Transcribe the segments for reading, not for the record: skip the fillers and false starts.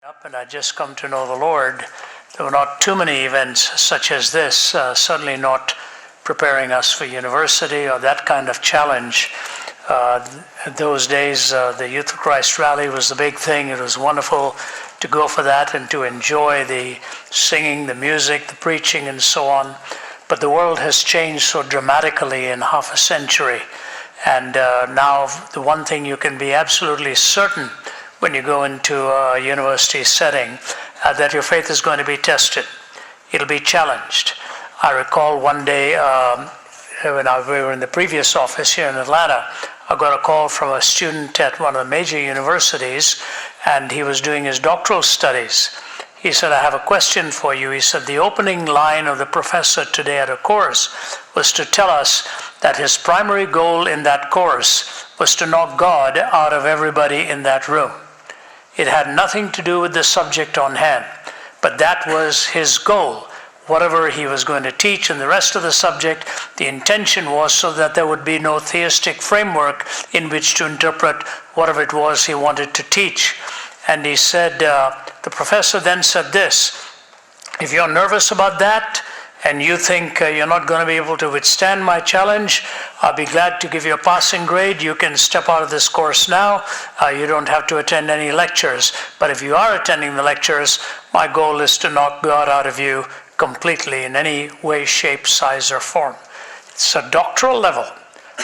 Up and I just come to know the Lord. There were not too many events such as this, certainly not preparing us for university or that kind of challenge. Those days, the Youth of Christ rally was the big thing. It was wonderful to go for that and to enjoy the singing, the music, the preaching, and so on. But the world has changed so dramatically in half a century. And now the one thing you can be absolutely certain when you go into a university setting, that your faith is going to be tested. It'll be challenged. I recall one day when we were in the previous office here in Atlanta, I got a call from a student at one of the major universities, and he was doing his doctoral studies. He said, "I have a question for you." He said, "The opening line of the professor today at a course was to tell us that his primary goal in that course was to knock God out of everybody in that room. It had nothing to do with the subject on hand, but that was his goal. Whatever he was going to teach in the rest of the subject, the intention was so that there would be no theistic framework in which to interpret whatever it was he wanted to teach." And he said, the professor then said this, "If you're nervous about that, and you think you're not going to be able to withstand my challenge, I'll be glad to give you a passing grade. You can step out of this course now. You don't have to attend any lectures. But if you are attending the lectures, my goal is to knock God out of you completely in any way, shape, size, or form." It's a doctoral level.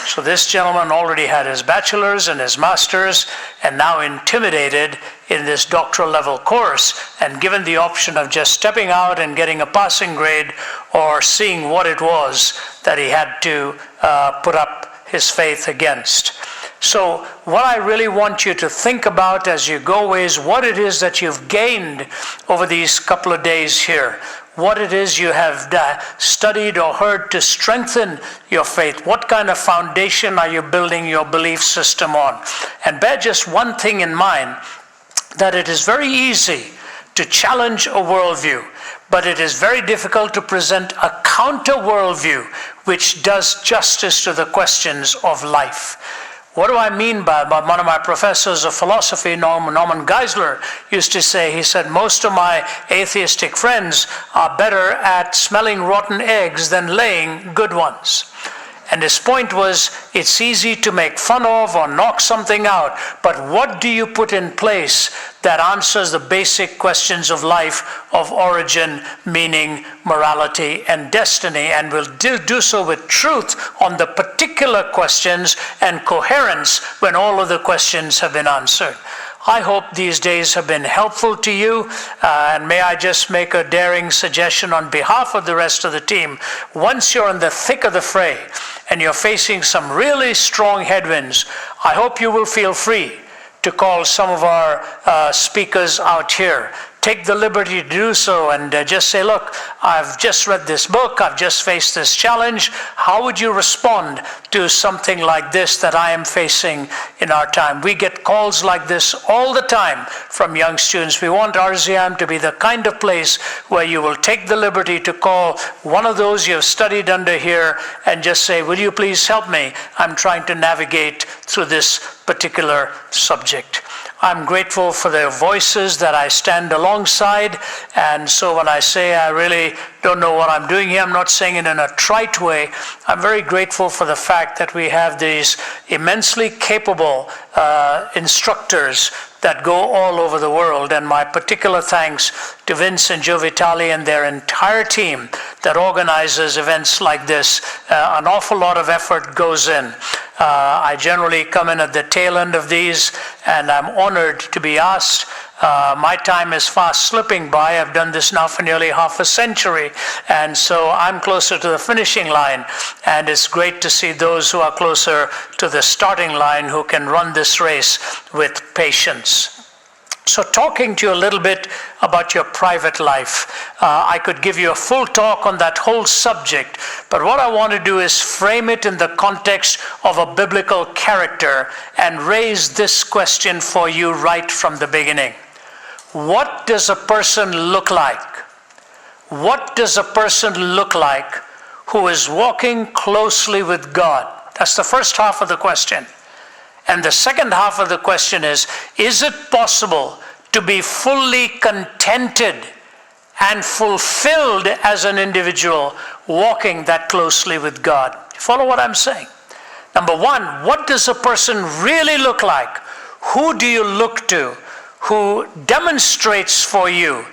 So this gentleman already had his bachelor's and his master's, and now intimidated in this doctoral level course, and given the option of just stepping out and getting a passing grade, or seeing what it was that he had to put up his faith against. So what I really want you to think about as you go away is what it is that you've gained over these couple of days here. What it is you have studied or heard to strengthen your faith. What kind of foundation are you building your belief system on? And bear just one thing in mind, that it is very easy to challenge a worldview, but it is very difficult to present a counter worldview which does justice to the questions of life. What do I mean by one of my professors of philosophy, Norman Geisler, used to say, he said, "Most of my atheistic friends are better at smelling rotten eggs than laying good ones." And his point was, it's easy to make fun of or knock something out, but what do you put in place that answers the basic questions of life, of origin, meaning, morality, and destiny, and will do so with truth on the particular questions and coherence when all of the questions have been answered. I hope these days have been helpful to you, and may I just make a daring suggestion on behalf of the rest of the team. Once you're in the thick of the fray and you're facing some really strong headwinds, I hope you will feel free to call some of our speakers out here. Take the liberty to do so and just say, "Look, I've just read this book, I've just faced this challenge. How would you respond to something like this that I am facing in our time?" We get calls like this all the time from young students. We want RZM to be the kind of place where you will take the liberty to call one of those you have studied under here and just say, "Will you please help me? I'm trying to navigate through this particular subject." I'm grateful for their voices that I stand alongside, and so when I say I really don't know what I'm doing here, I'm not saying it in a trite way. I'm very grateful for the fact that we have these immensely capable instructors that go all over the world, and my particular thanks to Vince and Joe Vitale and their entire team that organizes events like this. An awful lot of effort goes in. I generally come in at the tail end of these, and I'm honored to be asked. My time is fast slipping by. I've done this now for nearly half a century, and so I'm closer to the finishing line, and it's great to see those who are closer to the starting line who can run this race with patience. So talking to you a little bit about your private life, I could give you a full talk on that whole subject, but what I want to do is frame it in the context of a biblical character and raise this question for you right from the beginning. What does a person look like? What does a person look like who is walking closely with God? That's the first half of the question. And the second half of the question is it possible to be fully contented and fulfilled as an individual walking that closely with God. Follow what I'm saying? Number one, what does a person really look like? Who do you look to? Who demonstrates for you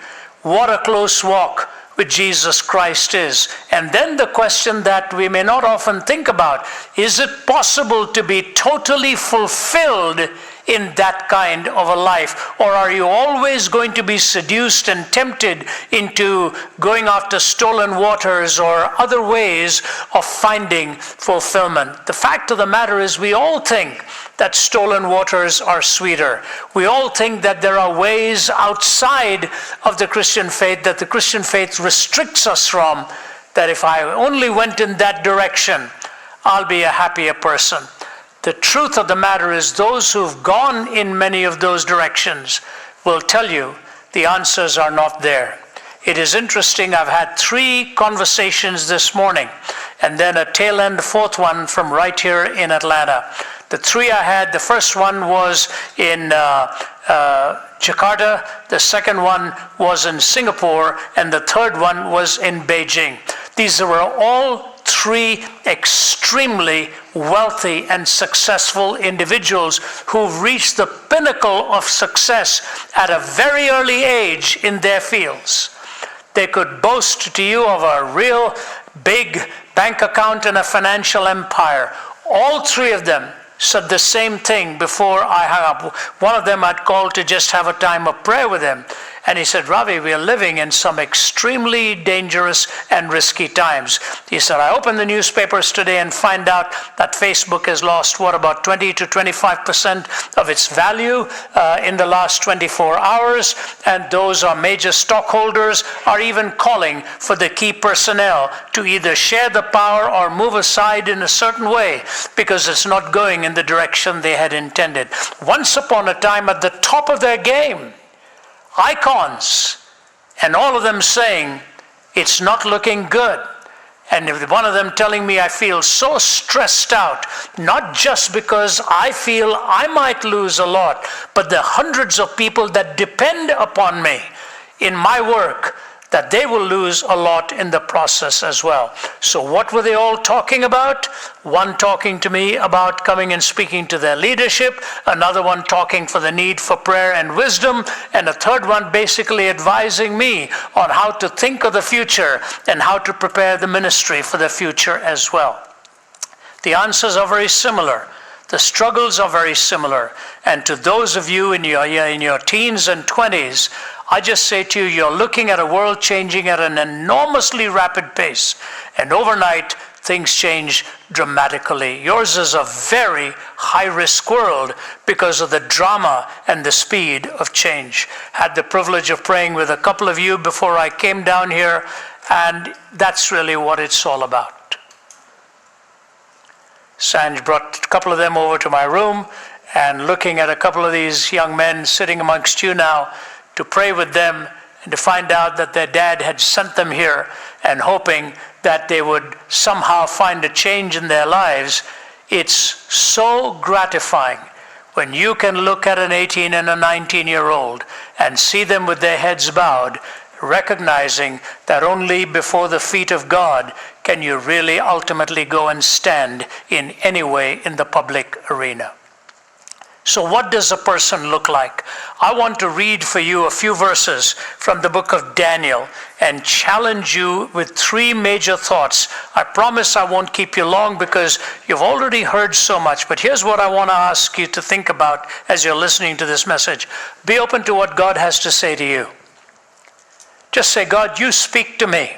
what a close walk with Jesus Christ is? And then the question that we may not often think about, is it possible to be totally fulfilled in that kind of a life? Or are you always going to be seduced and tempted into going after stolen waters or other ways of finding fulfillment? The fact of the matter is, we all think that stolen waters are sweeter. We all think that there are ways outside of the Christian faith that the Christian faith restricts us from, that if I only went in that direction, I'll be a happier person. The truth of the matter is, those who've gone in many of those directions will tell you the answers are not there. It is interesting, I've had 3 conversations this morning, and then a tail end fourth one from right here in Atlanta. The 3 I had, the first one was in Jakarta, the second one was in Singapore, and the third one was in Beijing. These were all 3 extremely wealthy and successful individuals who've reached the pinnacle of success at a very early age in their fields. They could boast to you of a real big bank account and a financial empire. All 3 of them said the same thing before I hung up. One of them I'd called to just have a time of prayer with him. And he said, Ravi, we are living in some extremely dangerous and risky times. He said, I opened the newspapers today and find out that Facebook has lost, about 20 to 25% of its value in the last 24 hours. And those are major stockholders are even calling for the key personnel to either share the power or move aside in a certain way because it's not going in the direction they had intended. Once upon a time, at the top of their game, icons, and all of them saying, it's not looking good. And one of them telling me, I feel so stressed out, not just because I feel I might lose a lot, but the hundreds of people that depend upon me in my work, that they will lose a lot in the process as well. So what were they all talking about? One talking to me about coming and speaking to their leadership, another one talking for the need for prayer and wisdom, and a third one basically advising me on how to think of the future and how to prepare the ministry for the future as well. The answers are very similar. The struggles are very similar. And to those of you in your teens and 20s, I just say to you, you're looking at a world changing at an enormously rapid pace. And overnight, things change dramatically. Yours is a very high-risk world because of the drama and the speed of change. Had the privilege of praying with a couple of you before I came down here, and that's really what it's all about. Sanj brought a couple of them over to my room, and looking at a couple of these young men sitting amongst you now, to pray with them and to find out that their dad had sent them here and hoping that they would somehow find a change in their lives. It's so gratifying when you can look at an 18 and a 19-year-old and see them with their heads bowed, recognizing that only before the feet of God can you really ultimately go and stand in any way in the public arena. So what does a person look like? I want to read for you a few verses from the book of Daniel and challenge you with 3 major thoughts. I promise I won't keep you long because you've already heard so much, but here's what I want to ask you to think about as you're listening to this message. Be open to what God has to say to you. Just say, God, you speak to me.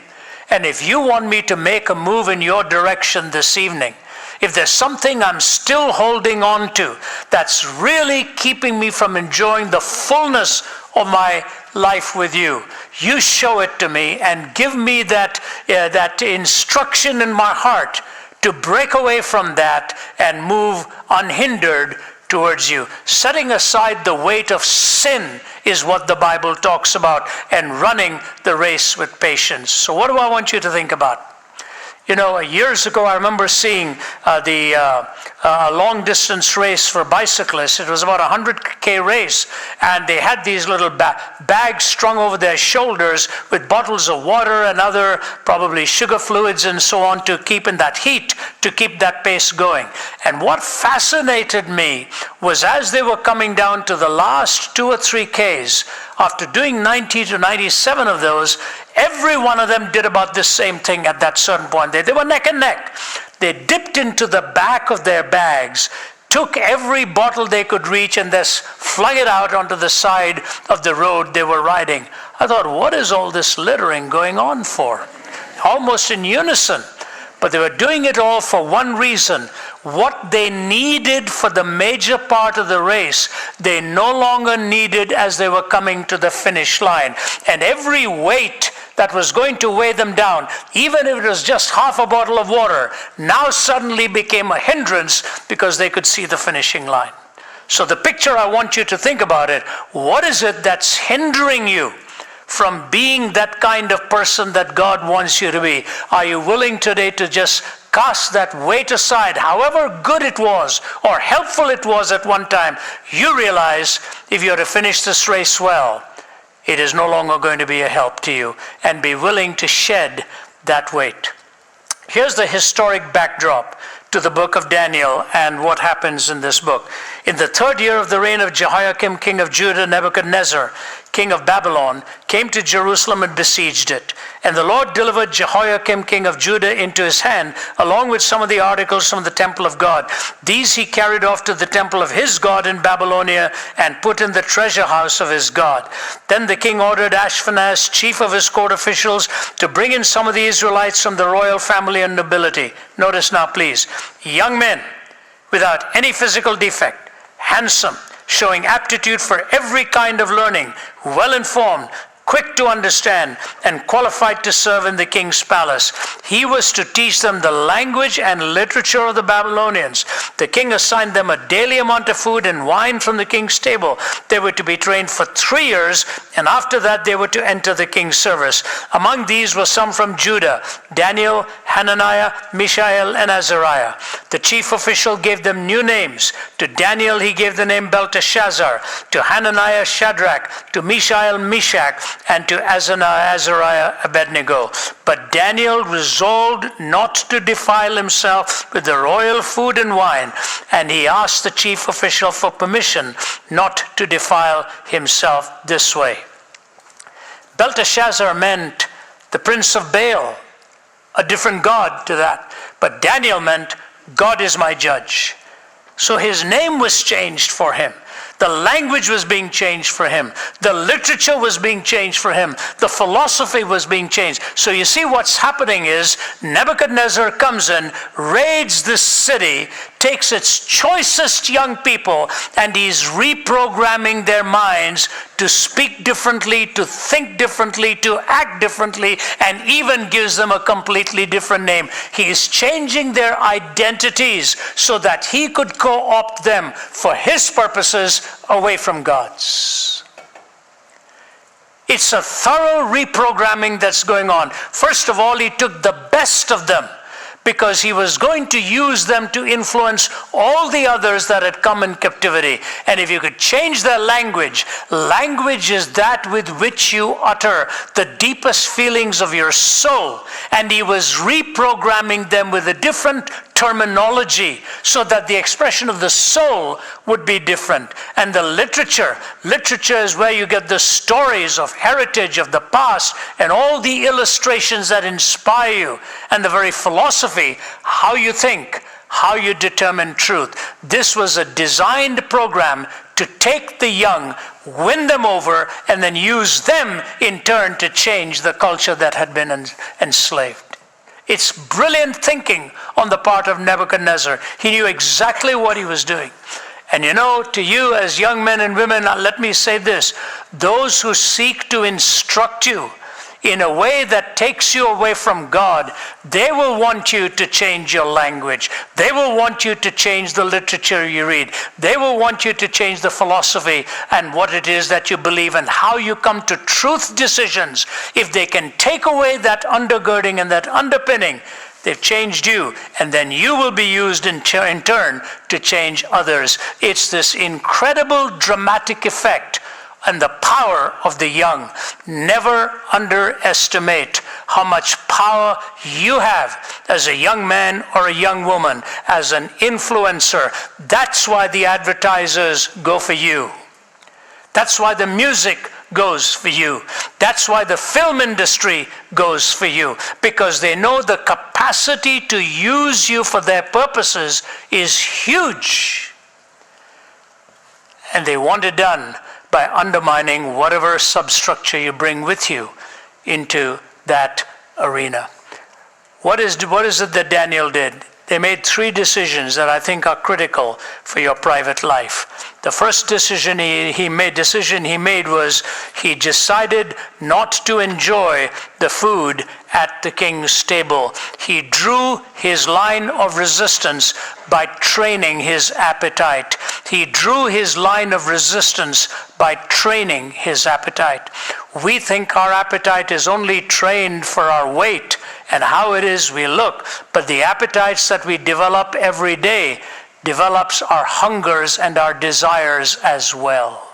And if you want me to make a move in your direction this evening, if there's something I'm still holding on to that's really keeping me from enjoying the fullness of my life with you, you show it to me and give me that instruction in my heart to break away from that and move unhindered towards you. Setting aside the weight of sin is what the Bible talks about, and running the race with patience. So what do I want you to think about? Years ago, I remember seeing the long distance race for bicyclists. It was about a 100K race, and they had these little bags strung over their shoulders with bottles of water and other probably sugar fluids and so on to keep in that heat, to keep that pace going. And what fascinated me was as they were coming down to the last 2 or 3 Ks, after doing 90 to 97 of those, every one of them did about the same thing at that certain point. They were neck and neck. They dipped into the back of their bags, took every bottle they could reach, and thus flung it out onto the side of the road they were riding. I thought, what is all this littering going on for? Almost in unison. But they were doing it all for one reason. What they needed for the major part of the race, they no longer needed as they were coming to the finish line. And every weight that was going to weigh them down, even if it was just half a bottle of water, now suddenly became a hindrance because they could see the finishing line. So the picture I want you to think about it, what is it that's hindering you from being that kind of person that God wants you to be? Are you willing today to just cast that weight aside? However good it was or helpful it was at one time, you realize if you're to finish this race well, it is no longer going to be a help to you, and be willing to shed that weight. Here's the historic backdrop to the book of Daniel and what happens in this book. In the 3rd year of the reign of Jehoiakim, king of Judah, Nebuchadnezzar, king of Babylon, came to Jerusalem and besieged it. And the Lord delivered Jehoiakim, king of Judah, into his hand, along with some of the articles from the temple of God. These he carried off to the temple of his God in Babylonia and put in the treasure house of his God. Then the king ordered Ashpenaz, chief of his court officials, to bring in some of the Israelites from the royal family and nobility. Notice now, please, young men without any physical defect, handsome, showing aptitude for every kind of learning, well-informed, quick to understand, and qualified to serve in the king's palace. He was to teach them the language and literature of the Babylonians. The king assigned them a daily amount of food and wine from the king's table. They were to be trained for 3 years, and after that they were to enter the king's service. Among these were some from Judah: Daniel, Hananiah, Mishael, and Azariah. The chief official gave them new names. To Daniel he gave the name Belteshazzar, to Hananiah Shadrach, to Mishael Meshach, and to Azariah Abednego. But Daniel resolved not to defile himself with the royal food and wine, and he asked the chief official for permission not to defile himself this way. Belteshazzar meant the prince of Baal, a different god to that. But Daniel meant God is my judge. So his name was changed for him. The language was being changed for him. The literature was being changed for him. The philosophy was being changed. So you see what's happening is Nebuchadnezzar comes in, raids this city, takes its choicest young people, and he's reprogramming their minds to speak differently, to think differently, to act differently, and even gives them a completely different name. He is changing their identities so that he could co-opt them for his purposes away from God's. It's a thorough reprogramming that's going on. First of all, he took the best of them, because he was going to use them to influence all the others that had come in captivity. And if you could change their language, language is that with which you utter the deepest feelings of your soul. And he was reprogramming them with a different terminology so that the expression of the soul would be different. And the literature is where you get the stories of heritage of the past and all the illustrations that inspire you, and the very philosophy, how you think, how you determine truth. This was a designed program to take the young, win them over, and then use them in turn to change the culture that had been enslaved. It's brilliant thinking on the part of Nebuchadnezzar. He knew exactly what he was doing. And you know, to you as young men and women, let me say this: those who seek to instruct you in a way that takes you away from God, they will want you to change your language. They will want you to change the literature you read. They will want you to change the philosophy and what it is that you believe and how you come to truth decisions. If they can take away that undergirding and that underpinning, they've changed you, and then you will be used in turn to change others. It's this incredible dramatic effect and the power of the young. Never underestimate how much power you have as a young man or a young woman, as an influencer. That's why the advertisers go for you. That's why the music goes for you. That's why the film industry goes for you, because they know the capacity to use you for their purposes is huge. And they want it done by undermining whatever substructure you bring with you into that arena. What is it that Daniel did? They made 3 decisions that I think are critical for your private life. The first decision he made was he decided not to enjoy the food at the king's table. He drew his line of resistance by training his appetite. He drew his line of resistance by training his appetite. We think our appetite is only trained for our weight and how it is we look, but the appetites that we develop every day develops our hungers and our desires as well.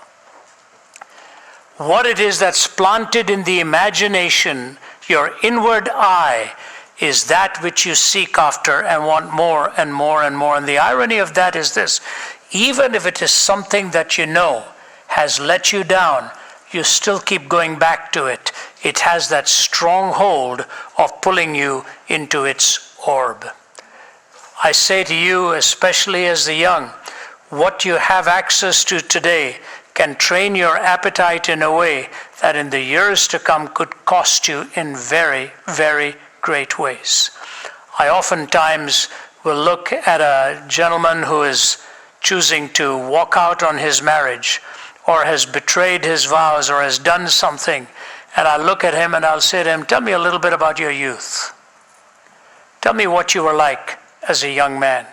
What it is that's planted in the imagination, your inward eye, is that which you seek after and want more and more and more. And the irony of that is this: even if it is something that you know has let you down, you still keep going back to it. It has that strong hold of pulling you into its orb. I say to you, especially as the young, what you have access to today can train your appetite in a way that in the years to come could cost you in very, very great ways. I oftentimes will look at a gentleman who is choosing to walk out on his marriage, or has betrayed his vows, or has done something, and I look at him and I'll say to him, tell me a little bit about your youth. Tell me what you were like as a young man.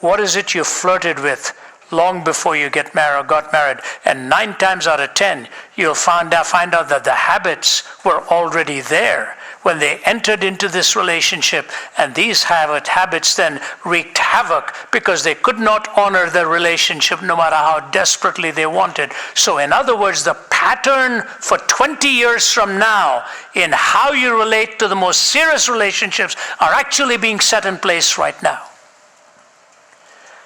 What is it you flirted with long before you got married? And 9 times out of 10, you'll find out that the habits were already there when they entered into this relationship, and these habits then wreaked havoc because they could not honor the relationship no matter how desperately they wanted. So in other words, the pattern for 20 years from now in how you relate to the most serious relationships are actually being set in place right now.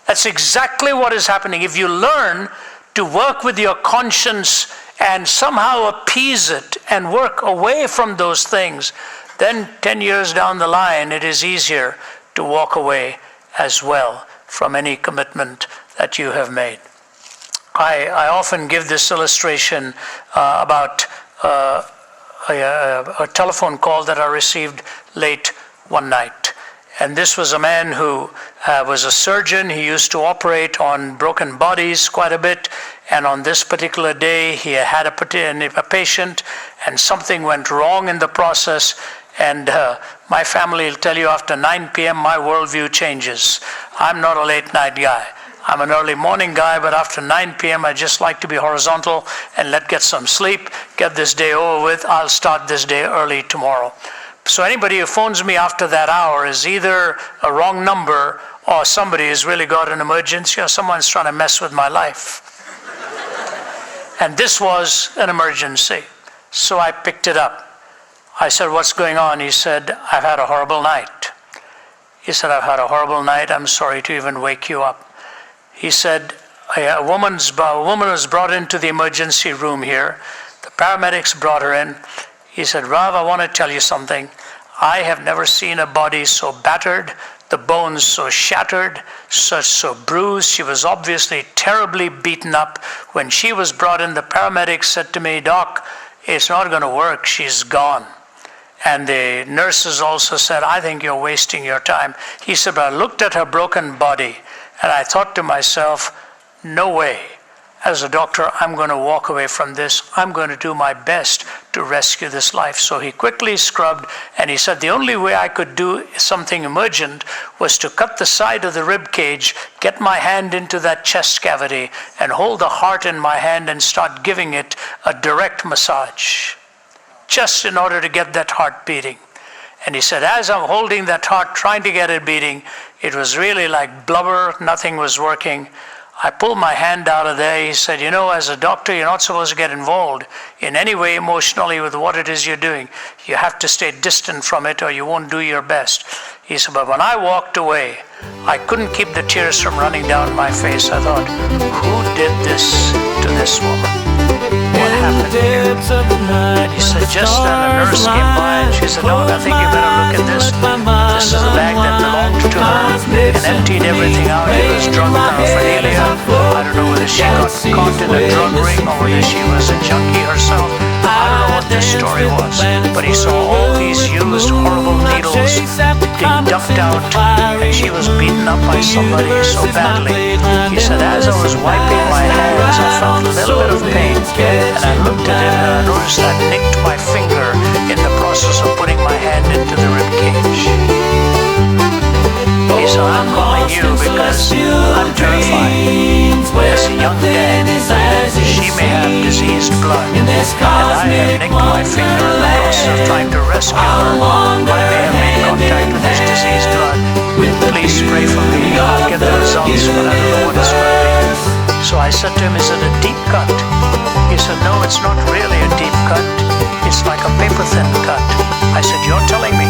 That's exactly what is happening. If you learn to work with your conscience and somehow appease it and work away from those things, then 10 years down the line, it is easier to walk away as well from any commitment that you have made. I often give this illustration about a telephone call that I received late one night. And this was a man who was a surgeon. He used to operate on broken bodies quite a bit. And on this particular day, he had a patient, and something went wrong in the process. And my family will tell you, after 9 p.m., my worldview changes. I'm not a late night guy. I'm an early morning guy, but after 9 p.m., I just like to be horizontal and get some sleep, get this day over with. I'll start this day early tomorrow. So anybody who phones me after that hour is either a wrong number, or somebody has really got an emergency, or someone's trying to mess with my life. And this was an emergency. So I picked it up. I said, what's going on? He said, I've had a horrible night. He said, I've had a horrible night. I'm sorry to even wake you up. He said, a woman was brought into the emergency room here. The paramedics brought her in. He said, Rav, I want to tell you something. I have never seen a body so battered, the bones so shattered, so bruised. She was obviously terribly beaten up. When she was brought in, the paramedics said to me, Doc, it's not going to work. She's gone. And the nurses also said, I think you're wasting your time. He said, but I looked at her broken body, and I thought to myself, no way. As a doctor, I'm going to walk away from this. I'm going to do my best to rescue this life. So he quickly scrubbed, and he said the only way I could do something emergent was to cut the side of the rib cage, get my hand into that chest cavity, and hold the heart in my hand and start giving it a direct massage, just in order to get that heart beating. And he said, as I'm holding that heart, trying to get it beating, it was really like blubber, nothing was working. I pulled my hand out of there. He said, you know, as a doctor, you're not supposed to get involved in any way emotionally with what it is you're doing. You have to stay distant from it or you won't do your best. He said, but when I walked away, I couldn't keep the tears from running down my face. I thought, who did this to this woman? What happened here? And he said, just then a nurse came by and she said, no, I think you better look at this. This is a bag that belonged to her and emptied everything out. It was drug paraphernalia. I don't know whether she got caught in a drug ring or whether she was a junkie herself. I don't know what this story was. But he saw all these used horrible needles being dumped out and she was beaten up by somebody so badly. He said, as I was wiping my hands, I felt a little bit of pain. And I looked at it and I noticed I nicked my finger in the process of putting my hand into the rib cage. He said, I'm calling you because I'm terrified. As a young dad, she may have diseased blood, and I have nicked my finger in the process of trying to rescue her. I may have made contact with this diseased blood. Please pray for me. I'll get the results, but I don't know what it's going to be. So I said to him, is it a deep cut? He said, no, it's not really a deep cut. It's like a paper-thin cut. I said, you're telling me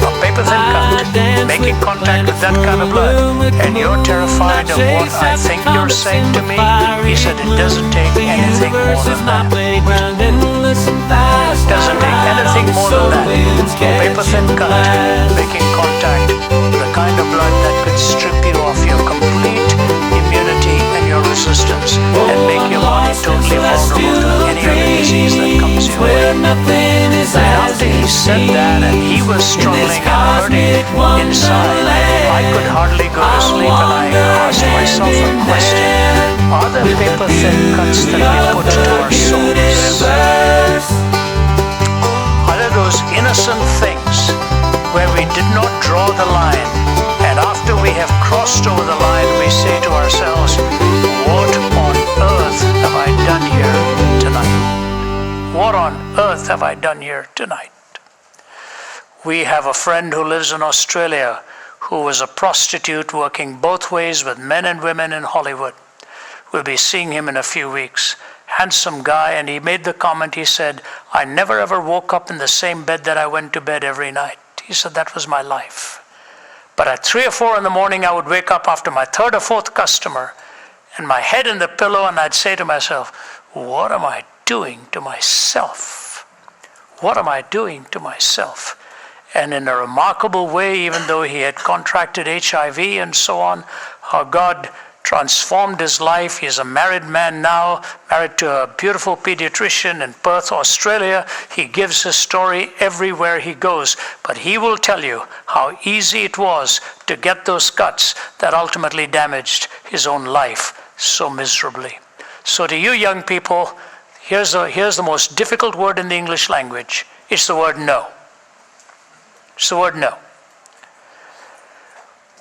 a paper-thin cut, making contact with that kind of blood, and you're terrified of what I think you're saying to me? He said, it doesn't take anything more than that. It doesn't take anything more than that. A paper-thin cut, making contact with the kind of blood that could strip you of your complete immunity and your resistance and make your body totally vulnerable to any other disease that comes your way. And after he said that and he was struggling and hurting inside, I could hardly go to sleep and I asked myself a question. Are there paper-thin cuts that we put to our souls? Are there those innocent things where we did not draw the line, and after we have crossed over the line, we say to ourselves, what on earth have I done here tonight? What on earth have I done here tonight? We have a friend who lives in Australia who was a prostitute working both ways with men and women in Hollywood. We'll be seeing him in a few weeks. Handsome guy, and he made the comment, he said, I never ever woke up in the same bed that I went to bed every night. He said, that was my life. But at 3 or 4 in the morning, I would wake up after my 3rd or 4th customer and my head in the pillow, and I'd say to myself, what am I doing to myself? What am I doing to myself? And in a remarkable way, even though he had contracted HIV and so on, how God transformed his life. He's a married man now, married to a beautiful pediatrician in Perth, Australia. He gives his story everywhere he goes, but he will tell you how easy it was to get those cuts that ultimately damaged his own life so miserably. So to you young people, here's the most difficult word in the English language. It's the word no. It's the word no.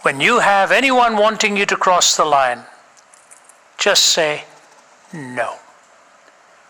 When you have anyone wanting you to cross the line, just say, no.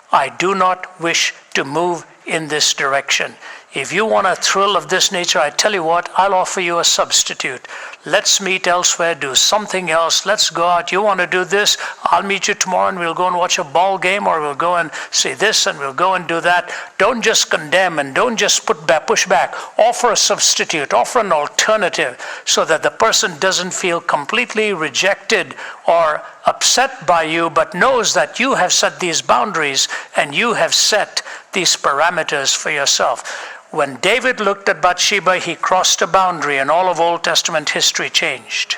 I do not wish to move in this direction. If you want a thrill of this nature, I tell you what, I'll offer you a substitute. Let's meet elsewhere, do something else. Let's go out. You want to do this? I'll meet you tomorrow and we'll go and watch a ball game, or we'll go and see this and we'll go and do that. Don't just condemn and don't just push back. Offer a substitute, offer an alternative so that the person doesn't feel completely rejected or upset by you, but knows that you have set these boundaries and you have set these parameters for yourself. When David looked at Bathsheba, he crossed a boundary and all of Old Testament history changed.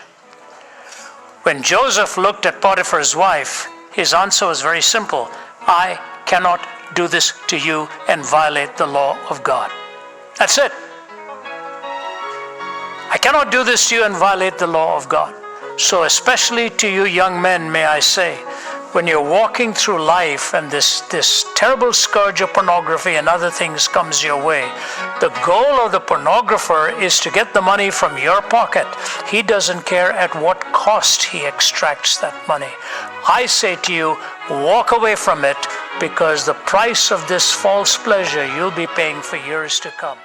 When Joseph looked at Potiphar's wife, his answer was very simple. I cannot do this to you and violate the law of God. That's it. I cannot do this to you and violate the law of God. So especially to you young men, may I say, when you're walking through life and this terrible scourge of pornography and other things comes your way, the goal of the pornographer is to get the money from your pocket. He doesn't care at what cost he extracts that money. I say to you, walk away from it, because the price of this false pleasure you'll be paying for years to come.